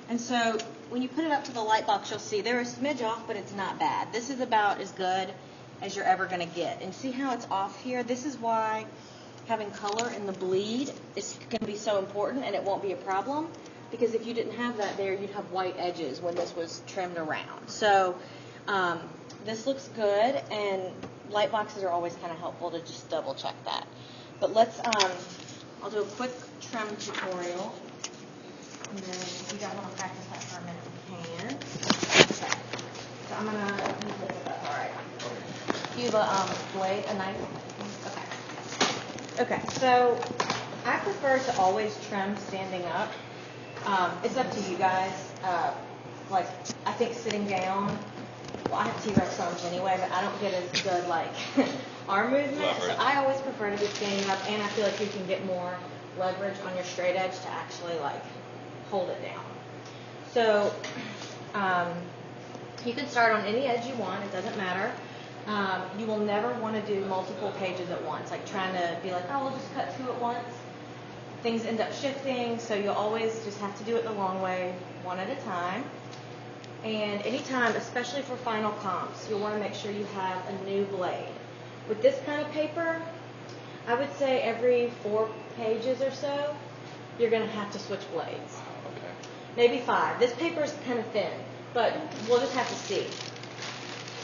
And so when you put it up to the light box, you'll see they're a smidge off, but it's not bad. This is about as good as you're ever going to get. And see how it's off here? This is why having color in the bleed is going to be so important, and it won't be a problem, because if you didn't have that there, you'd have white edges when this was trimmed around. So this looks good, and light boxes are always kind of helpful to just double check that. But let's, I'll do a quick trim tutorial. And then if you guys want to practice that for a minute, we can. Okay. So I'm going to use this. All right. Do you have a blade, a knife? Okay. Okay. So I prefer to always trim standing up. It's up to you guys. Like, I think sitting down, well, I have T-Rex arms anyway, but I don't get as good, like, arm movement. So I always prefer to be standing up, and I feel like you can get more leverage on your straight edge to actually, like, hold it down. So you can start on any edge you want. It doesn't matter. You will never want to do multiple pages at once, like trying to be like, oh, we'll just cut two at once. Things end up shifting, so you'll always just have to do it the long way, one at a time. And anytime, especially for final comps, you'll want to make sure you have a new blade. With this kind of paper, I would say every 4 pages or so, you're going to have to switch blades. Maybe 5. This paper is kind of thin, but we'll just have to see.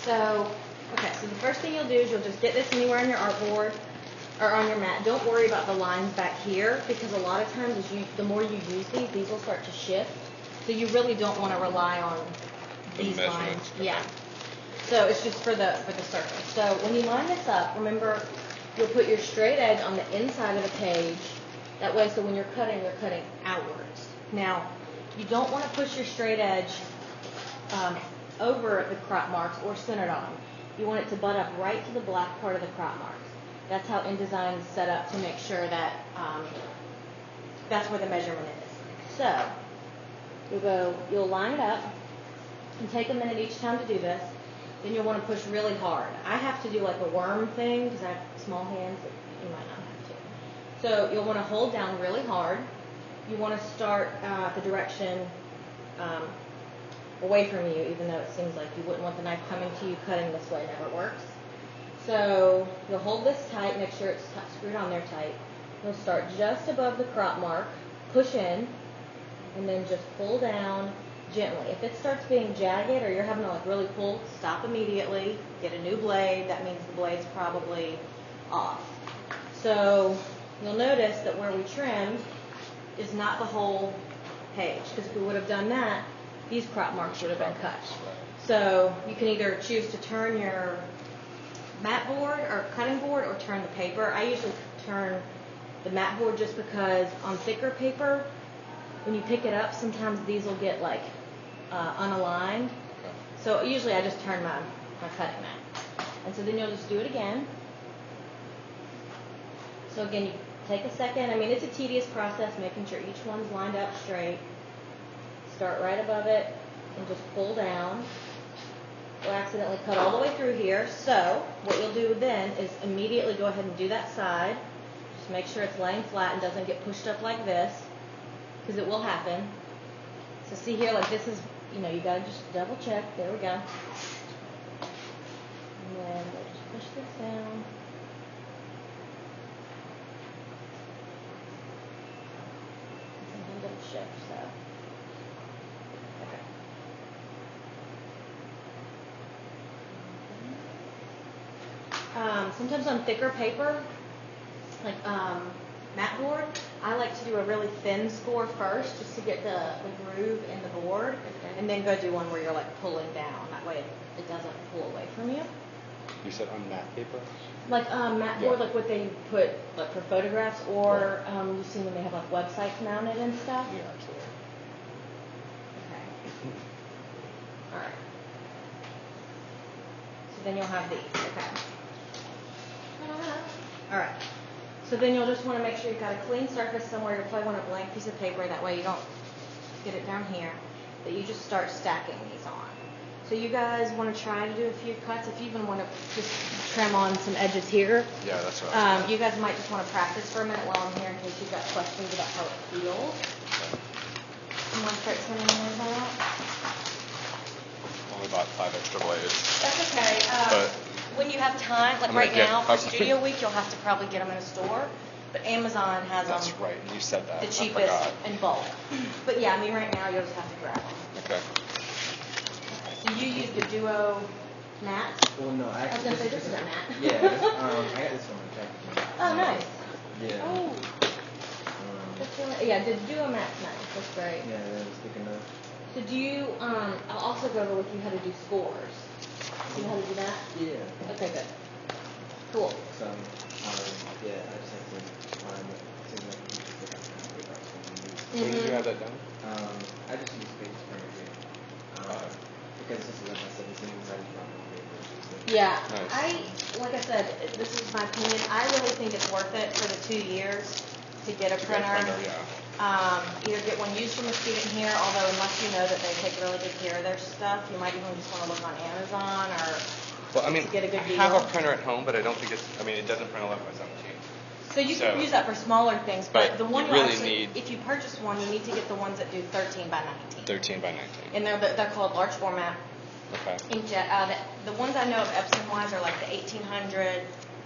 So, okay, so the first thing you'll do is you'll just get this anywhere on your artboard or on your mat. Don't worry about the lines back here, because a lot of times the more you use these will start to shift. So you really don't want to rely on these lines. Yeah. So it's just for the surface. So when you line this up, remember you'll put your straight edge on the inside of the page. That way, so when you're cutting outwards. Now, you don't want to push your straight edge over the crop marks or centered on. You want it to butt up right to the black part of the crop marks. That's how InDesign is set up to make sure that that's where the measurement is. So you'll line it up and take a minute each time to do this. Then you'll want to push really hard. I have to do like a worm thing because I have small hands. You might not have to. So you'll want to hold down really hard. You want to start the direction away from you, even though it seems like you wouldn't want the knife coming to you. Cutting this way never works. So you'll hold this tight, make sure it's screwed on there tight. You'll start just above the crop mark, push in, and then just pull down gently. If it starts being jagged or you're having to like really pull, stop immediately, get a new blade. That means the blade's probably off. So you'll notice that where we trimmed is not the whole page, because if we would have done that, these crop marks would have been cut. So you can either choose to turn your mat board or cutting board or turn the paper. I usually turn the mat board just because on thicker paper, when you pick it up, sometimes these will get like unaligned. So usually I just turn my cutting mat. And so then you'll just do it again. So again, you take a second. I mean, it's a tedious process, making sure each one's lined up straight. Start right above it and just pull down. We'll accidentally cut all the way through here. So what you'll do then is immediately go ahead and do that side. Just make sure it's laying flat and doesn't get pushed up like this, because it will happen. So see here, like this is, you got to just double check. There we go. And then we'll just push this down. Sometimes it'll shift, so. Sometimes on thicker paper, like mat board, I like to do a really thin score first just to get the groove in the board, and then go do one where you're like pulling down. That way it doesn't pull away from you. You said on matte paper? Like mat board, like what they put like for photographs, or you've seen when they have like websites mounted and stuff. Yeah, absolutely. Okay. All right. So then you'll have these. Okay. All right. So then you'll just want to make sure you've got a clean surface somewhere. You'll probably want a blank piece of paper. That way you don't get it down here. But you just start stacking these on. So you guys want to try to do a few cuts. If you even want to just trim on some edges here. Yeah, that's right. You guys might just want to practice for a minute while I'm here in case you've got questions about how it feels. You want to start sending those out? Only bought 5 extra blades. That's okay. But when you have time, like I'm gonna right get- now for I'm- Studio Week, you'll have to probably get them in a store. But Amazon has That's them right. You said that. the I cheapest forgot. in bulk. But yeah, I mean right now you'll just have to grab them. Okay. So you use the Duo mats? Well, no, I was gonna say this is a mat. Yeah, this, I got this from my check. Oh, nice. Yeah. Oh, that's really, yeah, the Duo mat's nice. That's great. Yeah, that's good enough. So do you? I'll also go over with you how to do scores. Do you know how to do that? Yeah. Okay, good. Cool. So, yeah, I just have to find it. Seems like you should pick up some paper. When did you have that done? I just use paper printer here. Because this is, like I said, it's an inside job on paper. Yeah, Nice. like I said, this is my opinion. I really think it's worth it for the 2 years to get a To get a printer. printer, yeah. Either get one used from a student here, although unless you know that they take really good care of their stuff, you might even just want to look on Amazon or Well, I mean, to get a good I have deal. a printer at home, but I don't think it's. I mean, it doesn't print 11 by 17. So you can So- use that for smaller things, but But the one you you really actually, need- if you purchase one, you need to get the ones that do 13 by 19. 13 by 19. And they're called large format Okay. inkjet. The ones I know of Epson wise are like the 1800,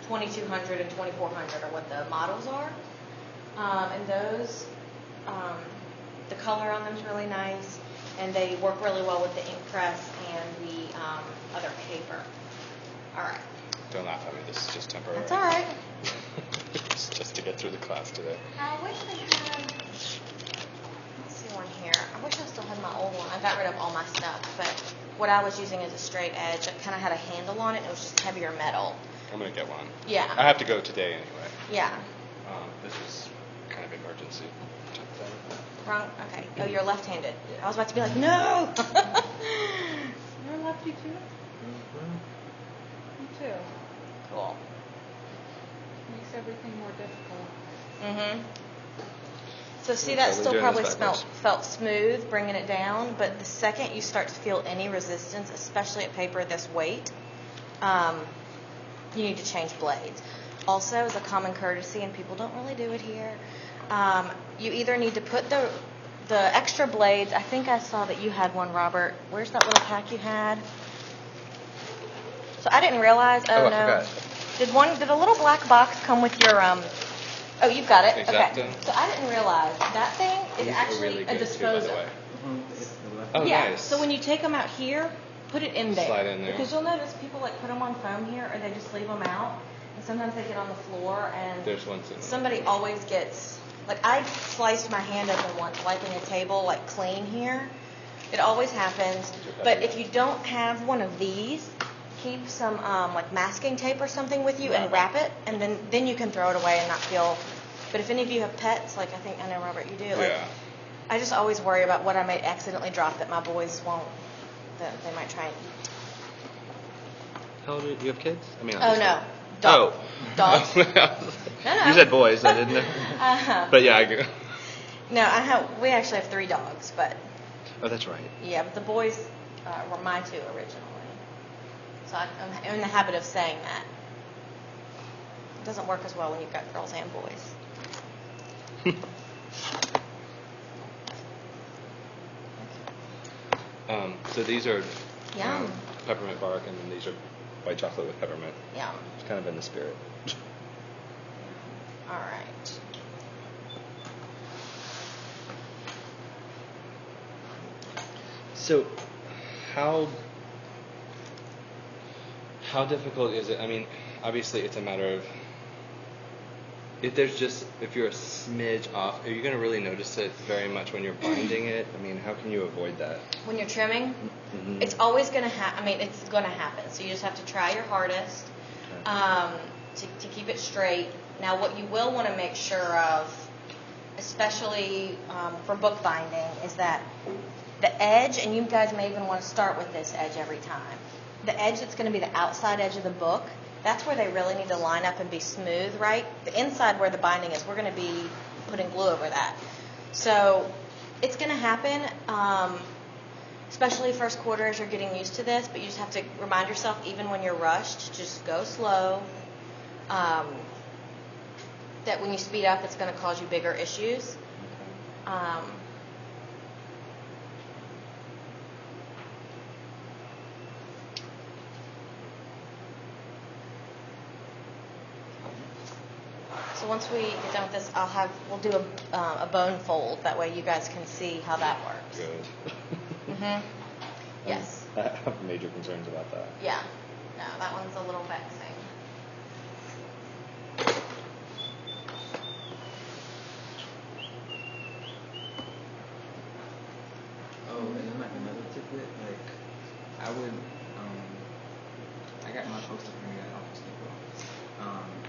2200, and 2400 are what the models are. And those, the color on them is really nice, and they work really well with the ink press and the other paper. All right. Don't laugh at me. This is just temporary. That's all right. It's just to get through the class today. I wish they had. Let's see one here. I wish I still had my old one. I got rid of all my stuff, but what I was using is a straight edge. It kind of had a handle on it. It was just heavier metal. I'm gonna get one. Yeah. I have to go today anyway. Yeah. This is kind of emergency. Wrong. Okay. Oh, you're left-handed. I was about to be like, no. You're lefty too? Me too. Cool. Makes everything more difficult. Mhm. So see, We're that totally still doing probably this backwards. felt smooth, bringing it down. But the second you start to feel any resistance, especially at paper this weight, you need to change blades. Also, as a common courtesy, and people don't really do it here, you either need to put the extra blades. I think I saw that you had one, Robert. Where's that little pack you had? So I didn't realize. Oh, Oh, I no. forgot. Did a little black box come with your Oh, you've got it. Exacto. Okay. So I didn't realize that thing is These are actually really a good too, by disposer. the way. It's the left. Oh, Yeah. nice. So when you take them out here, put it in there. Slide in there. Because you'll notice people like put them on foam here, or they just leave them out, and sometimes they get on the floor, and There's one sitting. somebody always gets. Like I sliced my hand open once wiping a table like clean here. It always happens. But if you don't have one of these, keep some like masking tape or something with you and wrap it, and then you can throw it away and not feel. But if any of you have pets, like I know Robert, you do. Like, Yeah. I just always worry about what I may accidentally drop that my boys won't. That they might try and eat. How old are you? You have kids? I mean. Oh no, Oh. dogs. No. You said boys. I didn't know. But yeah, I go. No, we actually have 3 dogs, but Oh, that's right. yeah, but the boys were my 2 originally. So I'm in the habit of saying that. It doesn't work as well when you've got girls and boys. So these are Yum. peppermint bark, and then these are white chocolate with peppermint. Yum. It's kind of in the spirit. All right. So, how difficult is it? I mean, obviously, it's a matter of if you're a smidge off, are you going to really notice it very much when you're binding it? I mean, how can you avoid that? When you're trimming, Mhm. it's always going to happen. I mean, it's going to happen. So you just have to try your hardest to keep it straight. Now, what you will want to make sure of, especially for bookbinding, is that the edge, and you guys may even want to start with this edge every time. The edge that's going to be the outside edge of the book, that's where they really need to line up and be smooth, right? The inside where the binding is, we're going to be putting glue over that. So it's going to happen, especially first quarter as you're getting used to this, but you just have to remind yourself, even when you're rushed, just go slow. That when you speed up, it's going to cause you bigger issues. So once we get done with this, we'll do a bone fold. That way you guys can see how that works. Good. Mhm. Yes. I have major concerns about that. Yeah. No, that one's a little vexing. Oh, and then like another tidbit, like I would, I got my poster printed at Office Depot,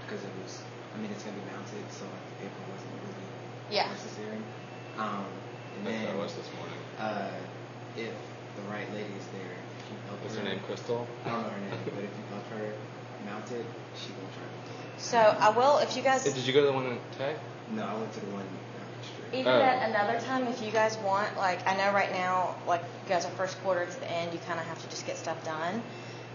because it was, I mean, it's gonna be mounted, so like the paper wasn't really necessary. And That's then what I was this morning. if the right lady is there, if you help What's her, her name? Crystal? I don't know her name, but if you help her mount it, she will try to. So I will, if you guys, Hey, did you go to the one in Tech? No, I went to the one down the street. even at another time, if you guys want, like, I know right now, like, you guys are first quarter to the end, you kind of have to just get stuff done.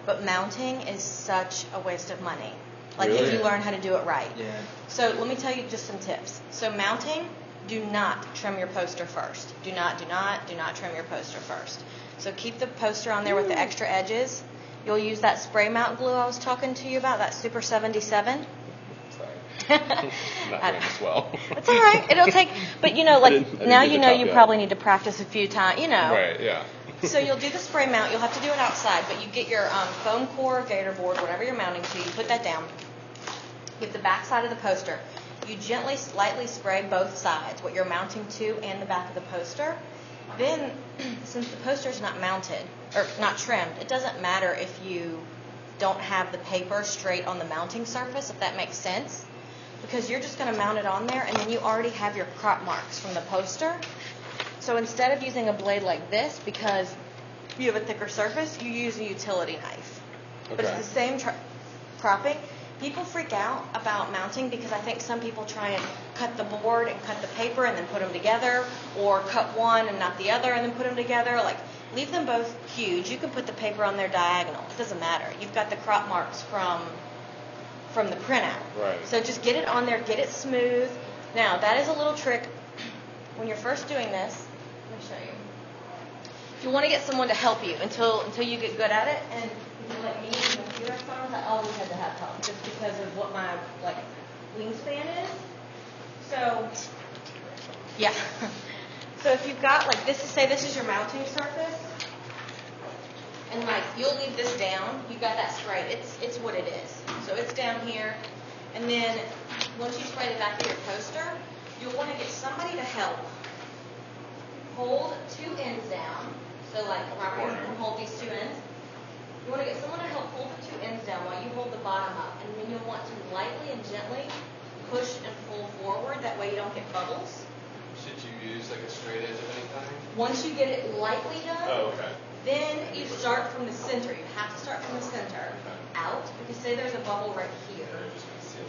But mounting is such a waste of money. Like, if Really? you learn how to do it right. Yeah. So let me tell you just some tips. So mounting, do not trim your poster first. Do not trim your poster first. So keep the poster on there with the extra edges. You'll use that spray mount glue I was talking to you about, that Super 77. Sorry. Not doing this well. It's all right. It'll take, but you know, I like didn't now get you the know top you yet. probably need to practice a few times, you know. Right, yeah. So you'll do the spray mount. You'll have to do it outside, but you get your foam core, gator board, whatever you're mounting to. You put that down. Get the back side of the poster. You gently, lightly spray both sides, what you're mounting to and the back of the poster. Then, since the poster is not mounted or not trimmed, it doesn't matter if you don't have the paper straight on the mounting surface, if that makes sense, because you're just going to mount it on there, and then you already have your crop marks from the poster. So instead of using a blade like this, because you have a thicker surface, you use a utility knife. But it's Okay. the same cropping. People freak out about mounting because I think some people try and cut the board and cut the paper and then put them together, or cut one and not the other and then put them together. Like, leave them both huge. You can put the paper on there diagonal. It doesn't matter. You've got the crop marks from the printout. Right. So just get it on there, get it smooth. Now, that is a little trick when you're first doing this. Let me show you. If you want to get someone to help you until you get good at it, and if you're like me in computer science, I always had to have help just because of what my wingspan is. So yeah. So if you've got say this is your mounting surface, and you'll leave this down, you've got that sprayed. It's what it is. So it's down here, and then once you spray the back of your poster, you'll want to get somebody to help hold two ends down. So Robert, you can hold these two ends. You want to get someone to help hold the two ends down while you hold the bottom up, and then you'll want to lightly and gently push and pull forward. That way you don't get bubbles. Should you use a straight edge of any kind? Once you get it lightly done, Okay. then you start from the center. You have to start from the center out, because say there's a bubble right here,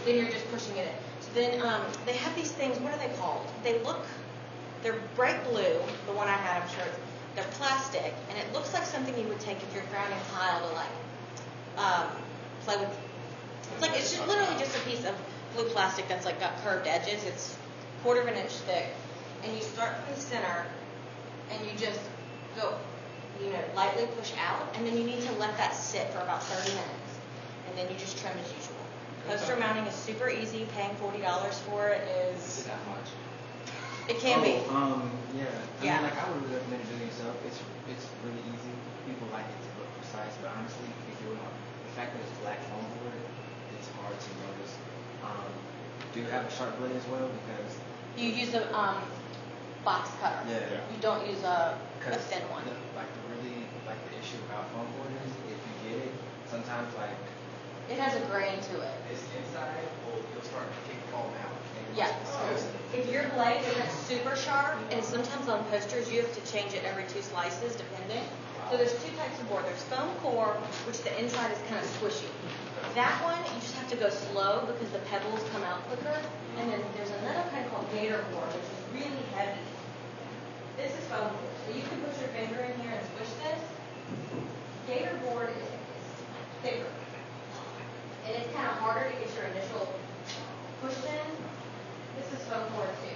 then you're just pushing it in. So then they have these things. What are they called? They're bright blue. The one I had, I'm sure they're plastic, and it looks like something you would take if you're grounding tile to play with. It's just literally just a piece of blue plastic that's got curved edges. It's 1/4 of an inch thick, and you start from the center, and you just go, lightly push out, and then you need to let that sit for about 30 minutes, and then you just trim as usual. Poster mounting is super easy. Paying $40 for it Is is. it that much? It can be. Yeah. Yeah. I mean, I would really recommend it doing yourself. It's really easy. People like it to look precise, but honestly, if you're the fact that it's black foam board, it's hard to notice. Do you have a sharp blade as well? Because You use a box cutter. Yeah. You don't use a because thin one. the issue about foam board is if you get it, sometimes It has a grain to it. this inside you'll start to fall out. And Yeah. it's- If your blade isn't super sharp, and sometimes on posters you have to change it every 2 slices depending. So there's 2 types of board. There's foam core, which the inside is kind of squishy. That one, you just have to go slow because the pebbles come out quicker. And then there's another kind called gator board, which is really heavy. This is foam board. So you can put your finger in here and squish this. Gator board is thicker. And it's kind of harder to get your initial push in. This is foam board too.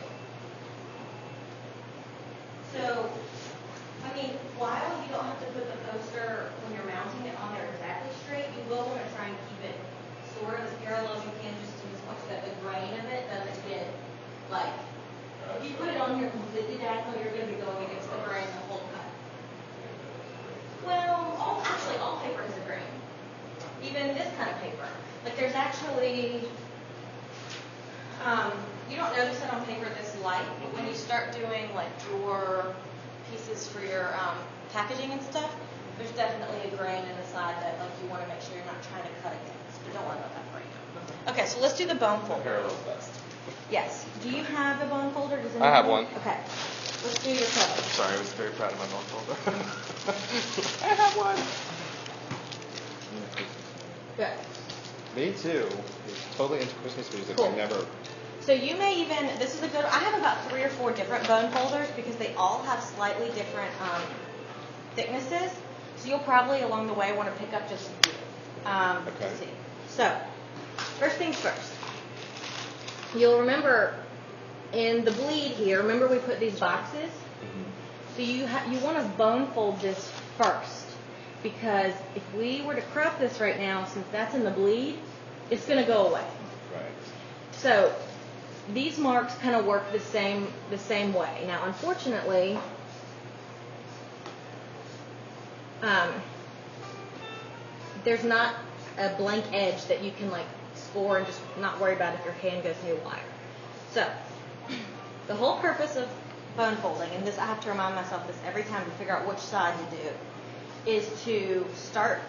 So, while you don't have to put the poster when you're mounting it on there exactly straight, you will want to try and keep it sort of as parallel as you can, just to as much that the grain of it start doing like drawer pieces for your packaging and stuff, there's definitely a grain in the side that like you want to make sure you're not trying to cut against. But don't worry about that right now. Okay, so let's do the bone folder. Parallel's best. Yes. Do you have a bone folder? Does I have anyone? one. Okay. Let's do your cover. Sorry, I was very proud of my bone folder. I have one. Good. Me too. It's totally into Christmas music. Cool. I never. So you may even, this is a good, I have about 3 or 4 different bone folders because they all have slightly different thicknesses. So you'll probably along the way want to pick up just a few. Okay. Let's see. So, first things first. You'll remember in the bleed here, remember we put these boxes? Mm-hmm. So you want to bone fold this first because if we were to crop this right now, since that's in the bleed, it's going to go away. Right. So these marks kind of work the same way. Now, unfortunately, there's not a blank edge that you can like score and just not worry about if your hand goes haywire. So the whole purpose of bone folding, and this I have to remind myself this every time to figure out which side to do, is to start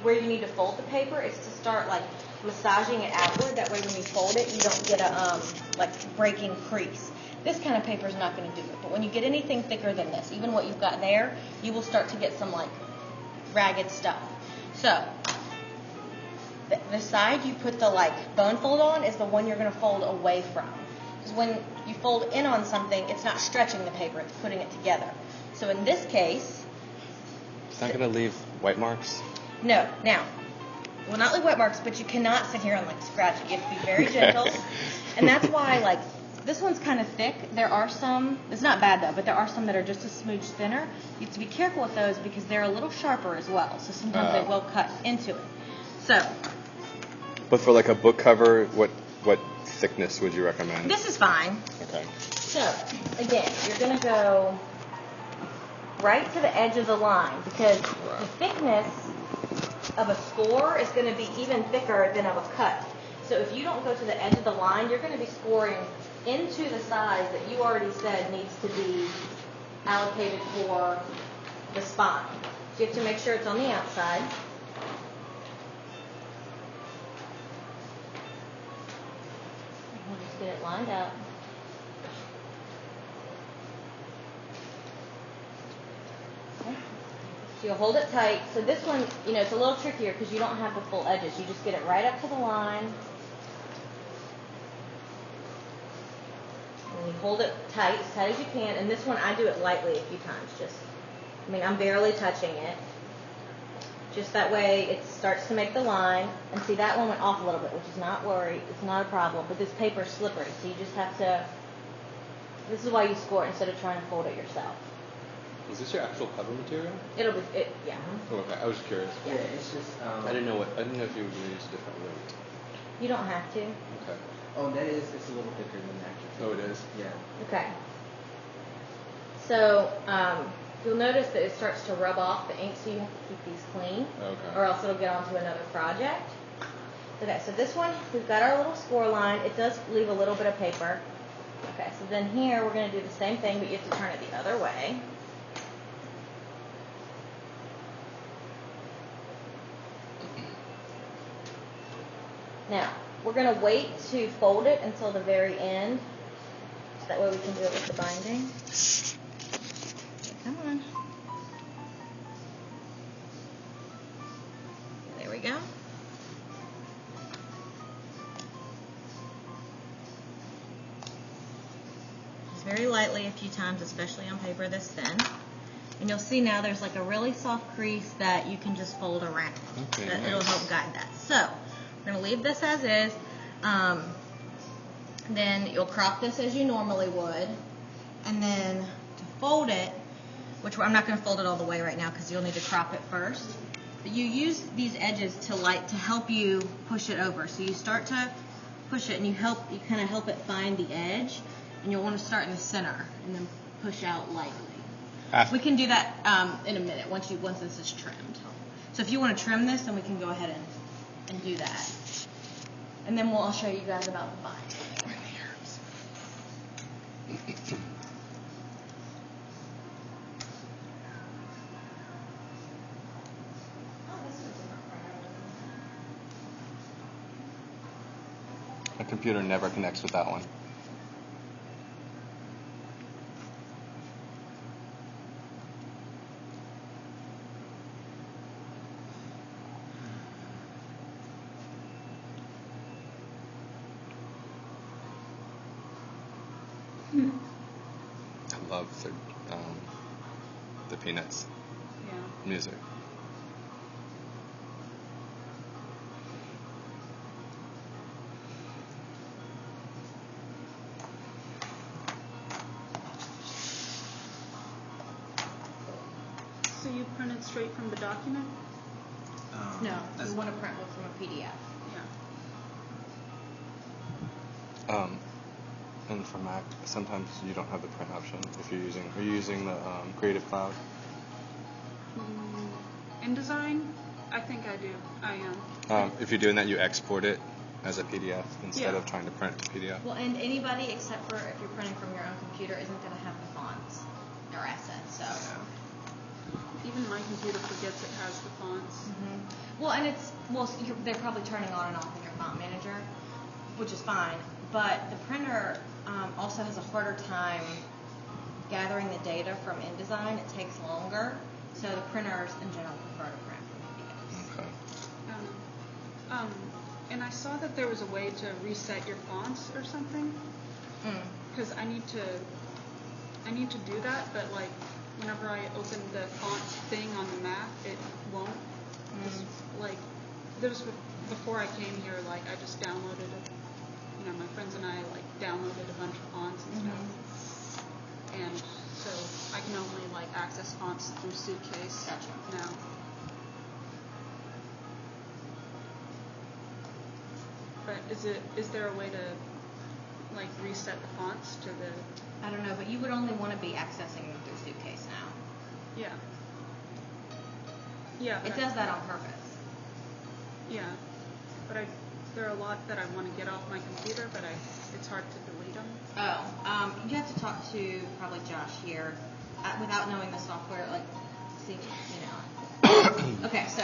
where you need to fold the paper. Is to start like massaging it outward. That way when you fold it, you don't get a like breaking crease. This kind of paper is not going to do it. But when you get anything thicker than this, even what you've got there, you will start to get some like ragged stuff. So the side you put the like bone fold on is the one you're going to fold away from. Because when you fold in on something, it's not stretching the paper, it's putting it together. So in this case, It's not going to leave white marks? no. Now, will not leave white marks, but you cannot sit here and like scratch it. You have to be very gentle. And that's why like this one's kind of thick. There are some, it's not bad though, but there are some that are just a smidge thinner. You have to be careful with those because they're a little sharper as well. So sometimes they will cut into it. So But for like a book cover, what thickness would you recommend? this is fine. Okay. So again, you're going to go right to the edge of the line because the thickness of a score is going to be even thicker than of a cut. So if you don't go to the edge of the line, you're going to be scoring into the size that you already said needs to be allocated for the spine. So you have to make sure it's on the outside. We'll just get it lined up. Okay. So you'll hold it tight. So this one, it's a little trickier because you don't have the full edges. You just get it right up to the line. And you hold it tight as you can. And this one, I do it lightly a few times. I'm barely touching it. Just that way it starts to make the line. And see, that one went off a little bit, which is not worry. It's not a problem. But this paper is slippery, so you just have to, this is why you score it instead of trying to fold it yourself. Is this your actual cover material? It'll be, yeah. Oh, okay. I was just curious. Yeah, it's just. I didn't know if you were going to use a different weight. You don't have to. Okay. Oh, it's a little thicker than the actual. Oh, it is? Yeah. Okay. So you'll notice that it starts to rub off the ink, so you have to keep these clean, Okay. or else it'll get onto another project. Okay, so this one, we've got our little score line. It does leave a little bit of paper. Okay, so then here we're going to do the same thing, but you have to turn it the other way. Now, we're going to wait to fold it until the very end, so that way we can do it with the binding. Come on. There we go. Just very lightly a few times, especially on paper this thin. And you'll see now there's like a really soft crease that you can just fold around. Okay, It'll nice. help guide that. So, we're going to leave this as is. Then you'll crop this as you normally would. And then to fold it, which I'm not going to fold it all the way right now because you'll need to crop it first. But you use these edges to help you push it over. So you start to push it and you kind of help it find the edge. And you'll want to start in the center and then push out lightly. We can do that in a minute once this is trimmed. So if you want to trim this, then we can go ahead and do that. And then I'll show you guys about the bind. My computer never connects with that one. I love the Peanuts Yeah. music. So you printed straight from the document? No, That's you want to print one from a PDF. Yeah. And for Mac, sometimes you don't have the print option if you're using. Are you using the Creative Cloud? InDesign? I think I do. I am. If you're doing that, you export it as a PDF instead Yeah. of trying to print to PDF. Well, and anybody except for if you're printing from your own computer isn't going to have the fonts or assets. So. Even my computer forgets it has the fonts. Well, and they're probably turning on and off in your font manager, which is fine. But the printer also has a harder time gathering the data from InDesign. It takes longer, so the printers in general prefer to print from PDFs. Okay. And I saw that there was a way to reset your fonts or something. Because I need to do that, but like whenever I open the fonts thing on the Mac, it won't. Like before I came here, like I just downloaded it. You know, my friends and I like downloaded a bunch of fonts and stuff. And so I can only like access fonts through Suitcase now. But is there a way to like reset the fonts to the? I don't know, but you would only want to be accessing them through Suitcase now. Yeah. Yeah. It does that on purpose. Yeah, but there are a lot that I want to get off my computer, but it's hard to delete them. Oh, you have to talk to probably Josh here without knowing the software. Like, see, you know. Okay, so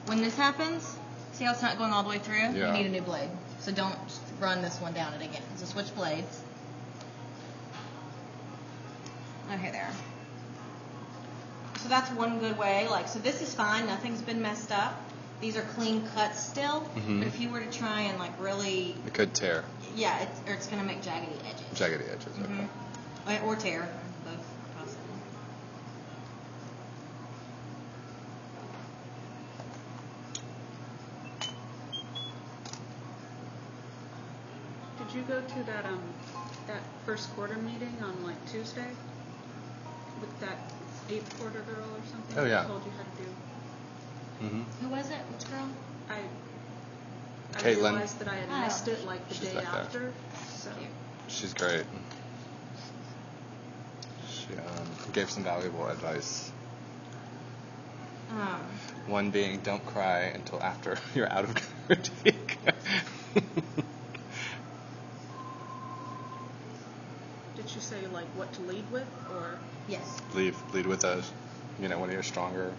when this happens, see how it's not going all the way through? Yeah. You need a new blade. So don't run this one down it again. So switch blades. Okay, there. So that's one good way. Like, so this is fine. Nothing's been messed up. These are clean cuts still. But if you were to try and like really, It could tear. yeah, it's gonna make jaggedy edges. Jaggedy edges. Okay. Or tear. Both are possible. Did you go to that first quarter meeting on like Tuesday with that 8th quarter girl or something? Oh, yeah. Who told you how to do. Who was it? Which girl? I Caitlin. realized that I had missed it like the She's day back there. after. So She's great. She gave some valuable advice. One being, don't cry until after you're out of critique. did she say like what to lead with or? Yes. lead with one of your stronger,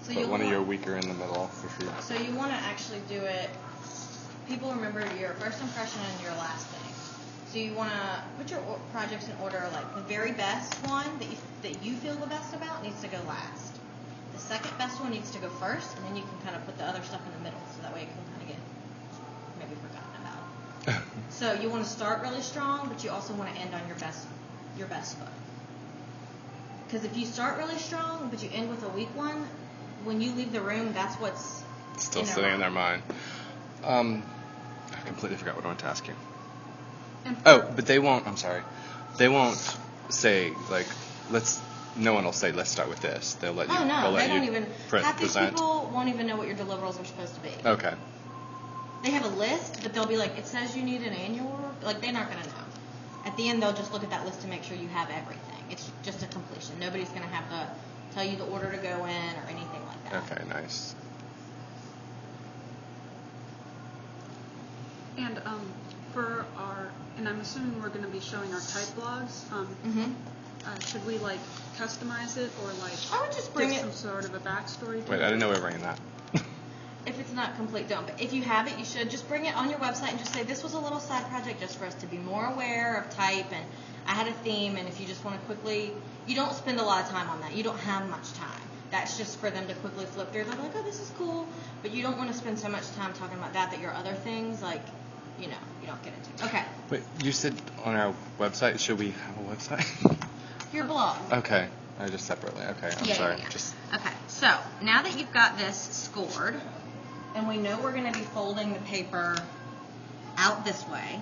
So but you one of want- your weaker in the middle for sure. So you want to actually do it. People remember your first impression and your last thing. So you want to put your projects in order. Like the very best one that you feel the best about needs to go last. The second best one needs to go first, and then you can kind of put the other stuff in the middle, so that way it can kind of get maybe forgotten about. So you want to start really strong, but you also want to end on your best foot. Because if you start really strong, but you end with a weak one, when you leave the room, that's what's Still sitting in their mind. I completely forgot what I wanted to ask you. But they won't. I'm sorry. They won't say like, no one will say, let's start with this. They'll let you. Oh no, they'll let they don't you even. pre- Half these present. people won't even know what your deliverables are supposed to be. Okay. They have a list, but they'll be like, it says you need an annual. Like they're not gonna know. At the end, they'll just look at that list to make sure you have everything. It's just a completion. Nobody's gonna have to tell you the order to go in or anything like that. Okay. Nice. And and I'm assuming we're going to be showing our type blogs. Should we like customize it or like I would just bring give it. some sort of a backstory to Wait, it? I didn't know we were bringing that. If it's not complete, don't. But if you have it, you should just bring it on your website and just say, this was a little side project just for us to be more aware of type, and I had a theme, and if you just want to quickly, you don't spend a lot of time on that. You don't have much time. That's just for them to quickly flip through. They're like, oh, this is cool. But you don't want to spend so much time talking about that your other things, like, you don't get into. Okay. Wait, you said on our website, should we have a website? Your blog. Okay. Just separately. Okay, I'm sorry. Yeah. Okay, so now that you've got this scored, and we know we're going to be folding the paper out this way,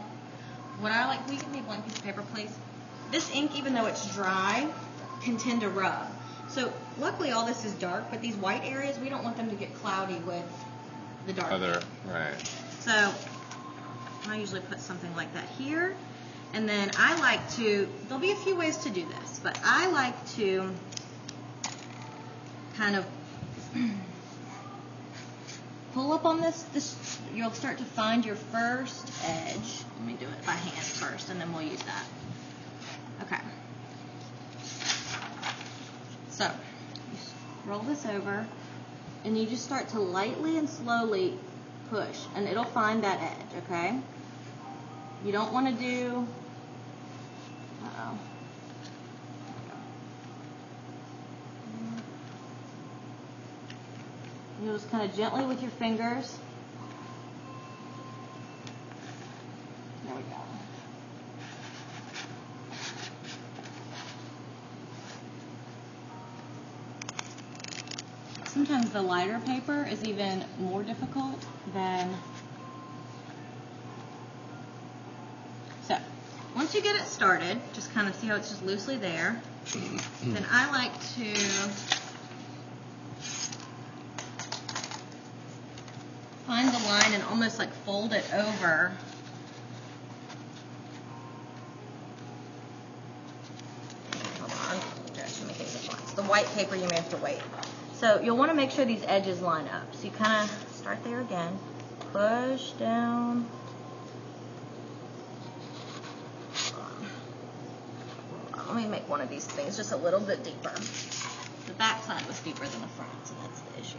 will you give me a blank piece of paper, please? This ink, even though it's dry, can tend to rub. So luckily all this is dark, but these white areas, we don't want them to get cloudy with the dark. Right. So I usually put something like that here. And then there'll be a few ways to do this, but I like to kind of pull up on this, you'll start to find your first edge. Let me do it by hand first, and then we'll use that. Okay. So, you roll this over, and you just start to lightly and slowly push, and it'll find that edge, okay? You don't want to do, you just kind of gently with your fingers. There we go. Sometimes the lighter paper is even more difficult than. So, once you get it started, just kind of see how it's just loosely there. Then I like to find the line and almost like fold it over. Hold on, there's too many things at once. The white paper, you may have to wait. So you'll want to make sure these edges line up. So you kind of start there again, push down. Let me make one of these things just a little bit deeper. The back side was deeper than the front, so that's the issue.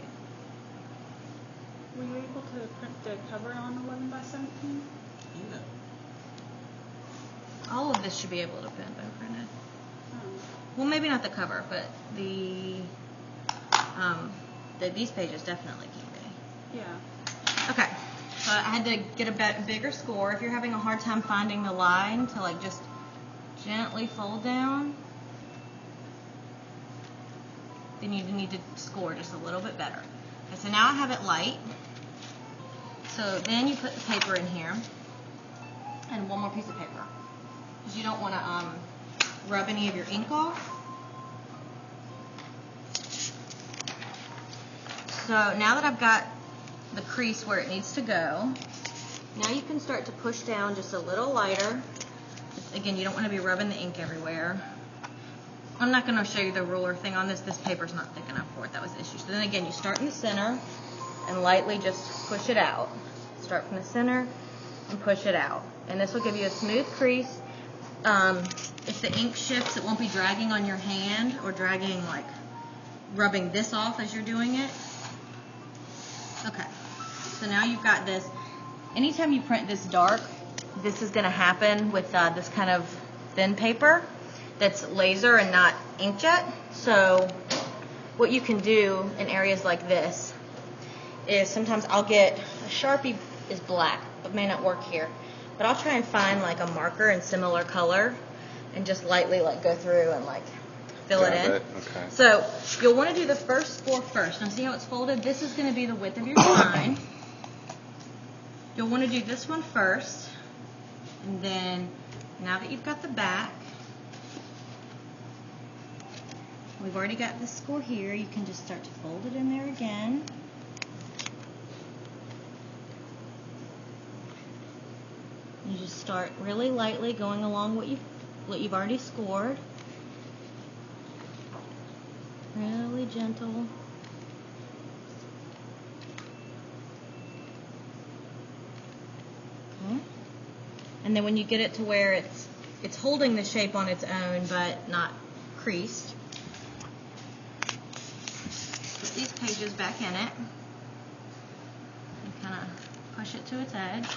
Were you able to print the cover on 11 by 17? Yeah. All of this should be able to print printed. Oh. Well, maybe not the cover, but these pages definitely can be. Yeah. Okay, so I had to get a bigger score. If you're having a hard time finding the line to like just gently fold down, then you need to score just a little bit better. Okay, so now I have it light. So then you put the paper in here, and one more piece of paper, because you don't want to rub any of your ink off. So now that I've got the crease where it needs to go, now you can start to push down just a little lighter. Again, you don't want to be rubbing the ink everywhere. I'm not going to show you the ruler thing on this. This paper's not thick enough for it. That was the issue. So then again, you start in the center and lightly just push it out. Start from the center and push it out. And this will give you a smooth crease. If the ink shifts, it won't be dragging on your hand or dragging, like, rubbing this off as you're doing it. Okay. So now you've got this. Anytime you print this dark, this is going to happen with this kind of thin paper that's laser and not inkjet. So what you can do in areas like this is sometimes I'll get a Sharpie is black, but may not work here. But I'll try and find like a marker in similar color and just lightly like go through and like fill it in. Okay. So you'll want to do the first score first. Now see how it's folded? This is going to be the width of your line. You'll want to do this one first. And then now that you've got the back, we've already got the score here. You can just start to fold it in there again. You just start really lightly going along what you've already scored. Really gentle. Okay. And then when you get it to where it's holding the shape on its own but not creased, put these pages back in it. kind of push it to its edge.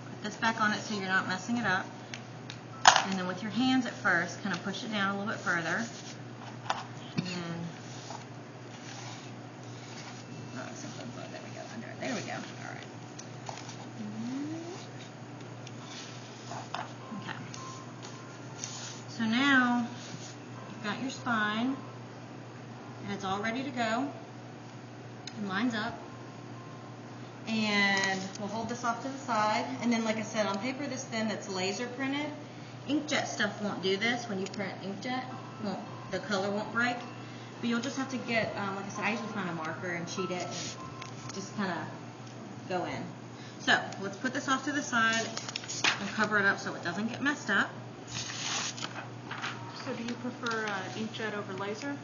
Put this back on it so you're not messing it up. And then with your hands at first, kind of push it down a little bit further. And then, oh, something's low. There we go. Under it. There we go. All right. Okay. So now you've got your spine, and it's all ready to go. It lines up. And we'll hold this off to the side. And then, like I said, on paper this thin that's laser printed, inkjet stuff won't do this. When you print inkjet, the color won't break. But you'll just have to get, like I said, I usually find a marker and cheat it and just kind of go in. So let's put this off to the side and cover it up so it doesn't get messed up. So do you prefer inkjet over laser?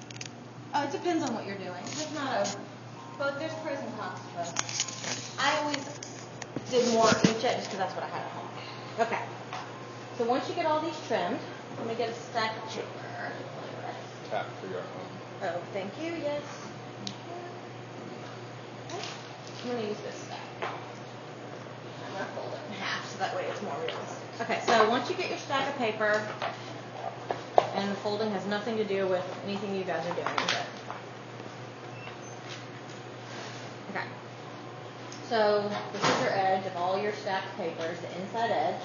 It depends on what you're doing. There's not but there's pros and cons to both. I always did more inkjet just because that's what I had at home. Okay. So once you get all these trimmed, let me get a stack of paper. Tap for your home. Oh, thank you. Yes. Okay. I'm going to use this stack. I'm going to fold it in half so that way it's more realistic. Okay, so once you get your stack of paper, and the folding has nothing to do with anything you guys are doing with it. Okay. So this is your edge of all your stacked papers, the inside edge.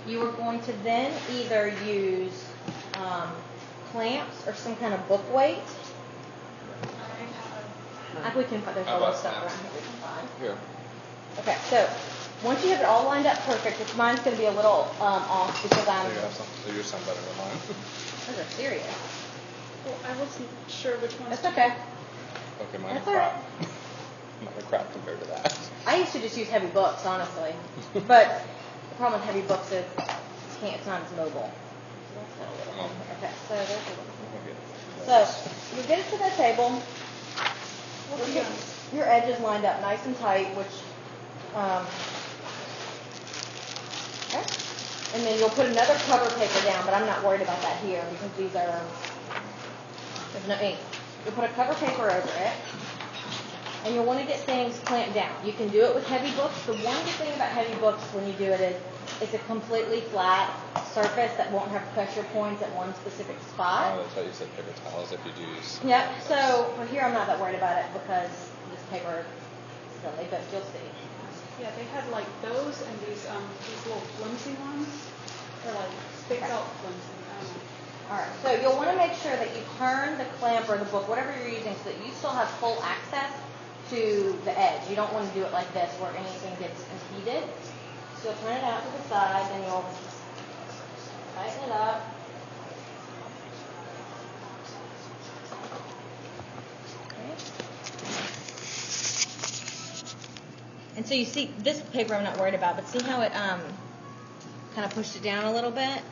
You are going to then either use clamps or some kind of book weight. We can there's all this stuff around here we can find. Here. Okay, so once you have it all lined up perfect, which mine's going to be a little off because I'm. There you have some. Yours sound better than mine. Those are serious. Well, I wasn't sure which one's. That's okay. Okay, mine's That's all right. crap. Mine are crap compared to that. I used to just use heavy books, honestly. But the problem with heavy books is it's not as mobile. Okay, so there's a little. So you get it to the table. Your edges lined up nice and tight, which, okay. And then you'll put another cover paper down, but I'm not worried about that here because these are, there's no ink. You'll put a cover paper over it, and you'll want to get things clamped down. You can do it with heavy books. The one good thing about heavy books when you do it is it's a completely flat surface that won't have pressure points at one specific spot. Oh, that's why you said paper towels if you do use. Yep. So for here, I'm not that worried about it because this paper is silly, but you'll see. Yeah, they had like those and these little flimsy ones. They're like stick out flimsy. I don't know. All right. So you'll want to make sure that you turn the clamp or the book, whatever you're using, so that you still have full access to the edge. You don't want to do it like this where anything gets impeded. So you'll turn it out to the side, then you'll tighten it up. Okay. And so you see, this paper I'm not worried about, but see how it kind of pushed it down a little bit?